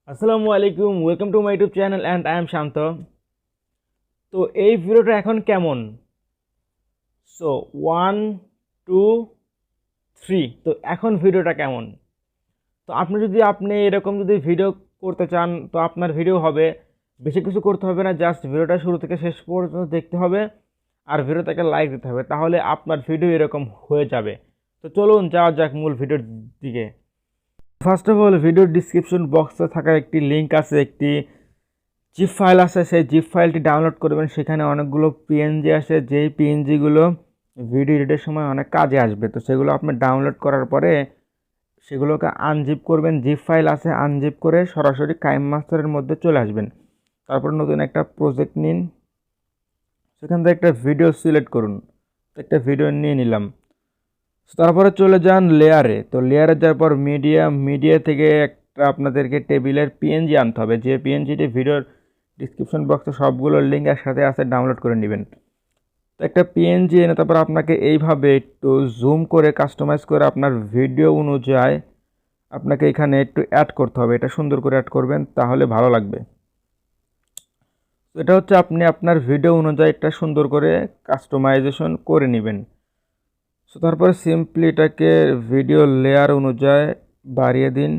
আসসালামু আলাইকুম, welcome to my YouTube channel and I am Shanto. তো এই ভিডিওটা এখন কেমন? সো 1 2 3। তো এখন ভিডিওটা কেমন? তো আপনি এরকম যদি ভিডিও করতে চান তো আপনার ভিডিও হবে, বেশি কিছু করতে হবে না, জাস্ট ভিডিওটা শুরু থেকে শেষ পর্যন্ত দেখতে হবে আর ভিডিওটাকে লাইক দিতে হবে, তাহলে আপনার ভিডিও এরকম হয়ে যাবে। তো চলুন যাওয়া যাক মূল ভিডিওর দিকে। ফার্স্ট অফ অল, ভিডিওর ডিসক্রিপশন বক্সে থাকা একটি লিঙ্ক আছে, একটি জিপ ফাইল আছে, সেই জিপ ফাইলটি ডাউনলোড করবেন। সেখানে অনেকগুলো পিএনজি আসে, যেই পিএনজিগুলো ভিডিও এডিটের সময় অনেক কাজে আসবে। তো সেগুলো আপনি ডাউনলোড করার পরে সেগুলোকে আনজিপ করবেন। জিপ ফাইল আছে, আনজিপ করে সরাসরি কাইনমাস্টারের মধ্যে চলে আসবেন। তারপর নতুন একটা প্রজেক্ট নিন, সেখান থেকে একটা ভিডিও সিলেক্ট করুন। একটা ভিডিও নিয়ে নিলাম। তারপরে চলে যান লেয়ারে। তো লেয়ারে যাওয়ার পর মিডিয়া থেকে একটা আপনাদেরকে টেবিলের পিএনজি আনতে হবে, যে পিএনজিটি ভিডিওর ডিসক্রিপশন বক্সে সবগুলো লিঙ্ক একসাথে আছে, ডাউনলোড করে নেবেন। তো একটা পিএনজি এনে তারপর আপনাকে এইভাবে একটু জুম করে কাস্টমাইজ করে আপনার ভিডিও অনুযায়ী আপনাকে এখানে একটু অ্যাড করতে হবে। এটা সুন্দর করে অ্যাড করবেন, তাহলে ভালো লাগবে। তো এটা হচ্ছে আপনি আপনার ভিডিও অনুযায়ী একটা সুন্দর করে কাস্টমাইজেশন করে নেবেন। সো তারপরে সিম্পলি এটাকে ভিডিও লেয়ার অনুযায়ী বাড়িয়ে দিন।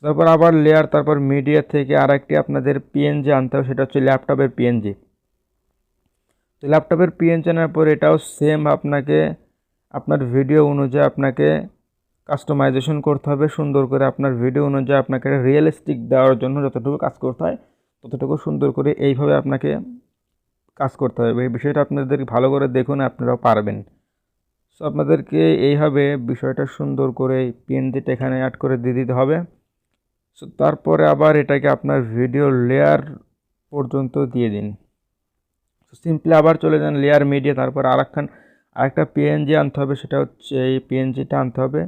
তারপর আবার লেয়ার, তারপর মিডিয়া থেকে আরেকটি আপনাদের পিএনজি আনতে হবে, সেটা হচ্ছে ল্যাপটপের পিএনজি। তো ল্যাপটপের পিএনজি আনার পর এটাও সেম আপনাকে আপনার ভিডিও অনুযায়ী আপনাকে কাস্টমাইজেশন করতে হবে সুন্দর করে। আপনার ভিডিও অনুযায়ী আপনাকে রিয়েলিস্টিক দেওয়ার জন্য যতটুকু কাজ করতে হয় ততটুকু সুন্দর করে এইভাবে আপনাকে কাজ করতে হবে। এই বিষয়টা আপনাদের ভালো করে দেখুন, আপনারাও পারবেন। সো আপনাদেরকে এইভাবে বিষয়টা সুন্দর করে পিএনজিটা এখানে অ্যাড করে দিয়ে দিতে হবে। সো তারপরে আবার এটাকে আপনার ভিডিও লেয়ার পর্যন্ত দিয়ে দিন। সো সিম্পলি আবার চলে যান লেয়ার মিডিয়া, তারপর আরেকটা পিএনজি আনতে হবে, সেটা হচ্ছে এই পিএনজিটা আনতে হবে।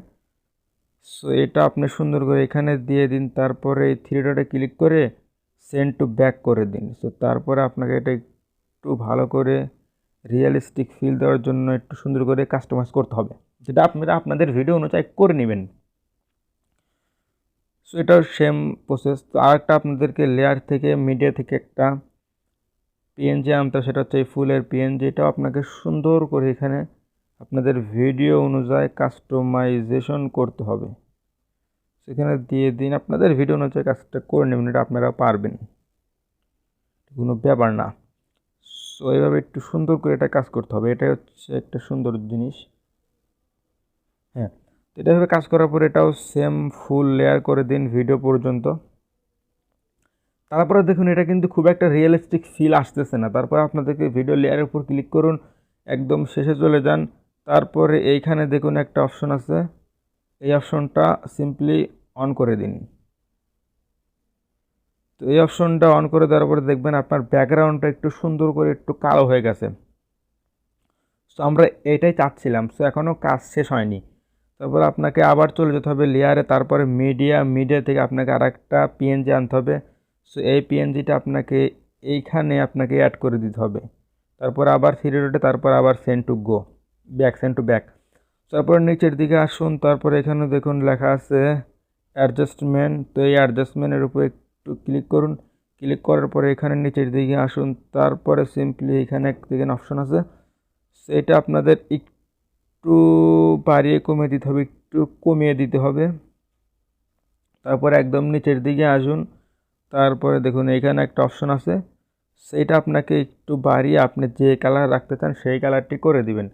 সো এটা আপনি সুন্দর করে এখানে দিয়ে দিন। তারপরে এই থ্রি ডটে ক্লিক করে সেন্ড টু ব্যাক করে দিন। সো তারপরে আপনাকে এটা একটু ভালো করে রিয়েলিস্টিক ফিল দেওয়ার জন্য একটু সুন্দর করে কাস্টমাইজ করতে হবে, যেটা আপনারা আপনাদের ভিডিও অনুযায়ী করে নেবেন। সো এটাও সেম প্রসেস। তো আরেকটা আপনাদেরকে লেয়ার থেকে মিডিয়া থেকে একটা পিএনজি আনতে, সেটা হচ্ছে এই ফুলের পিএনজি। এটাও আপনাকে সুন্দর করে এখানে আপনাদের ভিডিও অনুযায়ী কাস্টমাইজেশন করতে হবে। সেখানে দিয়ে দিন, আপনাদের ভিডিও অনুযায়ী কাজটা করে নেবেন, এটা আপনারা পারবেন, কোনো ব্যাপার না। সো এইভাবে একটু সুন্দর করে এটা কাজ করতে হবে, এটাই হচ্ছে একটা সুন্দর জিনিস। হ্যাঁ, তো এটাভাবে কাজ করার পর এটাও সেম ফুল লেয়ার করে দিন ভিডিও পর্যন্ত। তারপরে দেখুন এটা কিন্তু খুব একটা রিয়েলিস্টিক ফিল আসতেছে না। তারপরে আপনাদেরকে ভিডিও লেয়ারের উপর ক্লিক করুন, একদম শেষে চলে যান। তারপরে এইখানে দেখুন একটা অপশন আছে, এই অপশনটা সিম্পলি অন করে দিন। তো এই অপশনটা অন করে দেওয়ার পরে দেখবেন আপনার ব্যাকগ্রাউন্ডটা একটু সুন্দর করে একটু কালো হয়ে গেছে। সো আমরা এটাই চাচ্ছিলাম। সো এখনও কাজ শেষ হয়নি। তারপর আপনাকে আবার চলে যেতে হবে লেয়ারে, তারপরে মিডিয়া থেকে আপনাকে আরেকটা পিএনজি আনতে হবে। সো এই পিএনজিটা আপনাকে এইখানে আপনাকে অ্যাড করে দিতে হবে। তারপর আবার থ্রি ডটে, তারপর আবার সেন্ড টু ব্যাক। তারপর নিচের দিকে আসুন, তারপর এখানে দেখুন লেখা আছে অ্যাডজাস্টমেন্ট। তো এই অ্যাডজাস্টমেন্টের উপর একটু ক্লিক করুন। ক্লিক করার পরে এখানে নিচের দিকে আসুন, তারপরে সিম্পলি এখানে দেখেন অপশন আছে, সেটা আপনাদের একটু বাড়িয়ে কমিয়ে দিতে হবে, একটু কমিয়ে দিতে হবে। তারপরে একদম নিচের দিকে আসুন, তারপরে দেখুন এখানে একটা অপশন আছে, সেইটা আপনাকে একটু বাড়িয়ে আপনি যে কালার রাখতে চান সেই কালারটি করে দিবেন।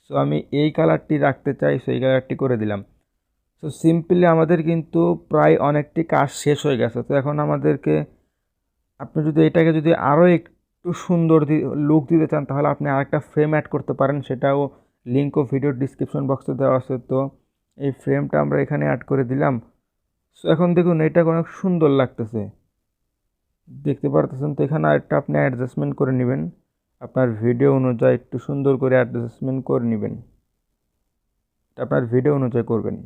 সো আমি এই কালারটি রাখতে চাই, সেই কালারটি করে দিলাম। সো সিম্পলি আমাদের কিন্তু প্রায় অনেকটি কাজ শেষ হয়ে গেছে। তো এখন আমাদেরকে, আপনি যদি এটাকে যদি আরও একটু সুন্দর লুক দিতে চান তাহলে আপনি আরেকটা ফ্রেম অ্যাড করতে পারেন, সেটাও লিঙ্ক ও ভিডিওর ডিসক্রিপশন বক্সে দেওয়া আছে। তো এই ফ্রেমটা আমরা এখানে অ্যাড করে দিলাম। সো এখন দেখুন এটা অনেক সুন্দর লাগতেছে, দেখতে পারতেছেন। তো এখানে আরেকটা আপনি অ্যাডজাস্টমেন্ট করে নেবেন, আপনার ভিডিও অনুযায়ী একটু সুন্দর করে অ্যাডজাস্টমেন্ট করে নেবেন, এটা আপনার ভিডিও অনুযায়ী করবেন।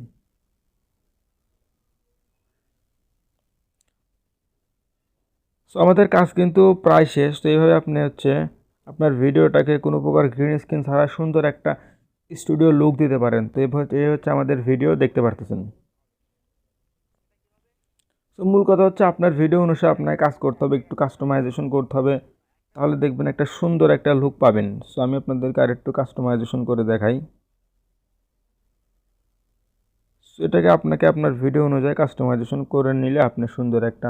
সো আমাদের কাজ কিন্তু প্রায় শেষ। তো এইভাবে আপনি হচ্ছে আপনার ভিডিওটাকে কোনো প্রকার গ্রিন স্ক্রিন ছাড়া সুন্দর একটা স্টুডিও লুক দিতে পারেন। তো এই হচ্ছে আমাদের ভিডিও দেখতে পারতেছেন। তো মূল কথা হচ্ছে আপনার ভিডিও অনুসারে আপনাকে কাজ করতে হবে, একটু কাস্টমাইজেশন করতে হবে, তাহলে দেখবেন একটা সুন্দর একটা লুক পাবেন। সো আমি আপনাদেরকে আরেকটু কাস্টমাইজেশন করে দেখাই। সো এটাকে আপনাকে আপনার ভিডিও অনুযায়ী কাস্টমাইজেশন করে নিলে আপনি সুন্দর একটা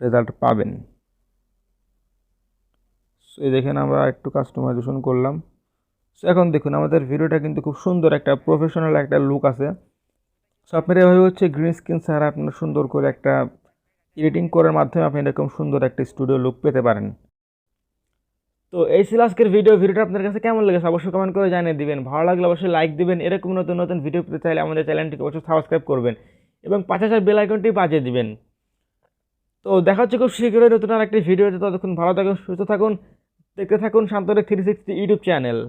রেজাল্ট পাবেন। সো এই দেখেন আমরা একটু কাস্টমাইজেশন করলাম। সো এখন দেখুন আমাদের ভিডিওটা কিন্তু খুব সুন্দর একটা প্রফেশনাল একটা লুক আছে। সো আপনার এভাবে হচ্ছে গ্রিন স্ক্রিন ছাড়া আপনার সুন্দর করে একটা এডিটিং করার মাধ্যমে আপনি এরকম সুন্দর একটা স্টুডিও লুক পেতে পারেন। তো এই ছিল আজকের ভিডিওটা আপনার কাছে কেমন লেগেছে অবশ্যই কমেন্ট করে জানিয়ে দিবেন। ভালো লাগলে অবশ্যই লাইক দিবেন। এরকম নতুন নতুন ভিডিও পেতে চাইলে আমাদের চ্যানেলটিকে অবশ্যই সাবস্ক্রাইব করবেন এবং 5000 বেল আইকনটি বাজিয়ে দিবেন। তো দেখা হচ্ছে খুব শীঘ্রই নতুন আরেকটি ভিডিওতে। ততক্ষণ ভালো থাকুন, সুস্থ থাকুন, দেখতে থাকুন শান্তরেক 360 ইউটিউব চ্যানেল।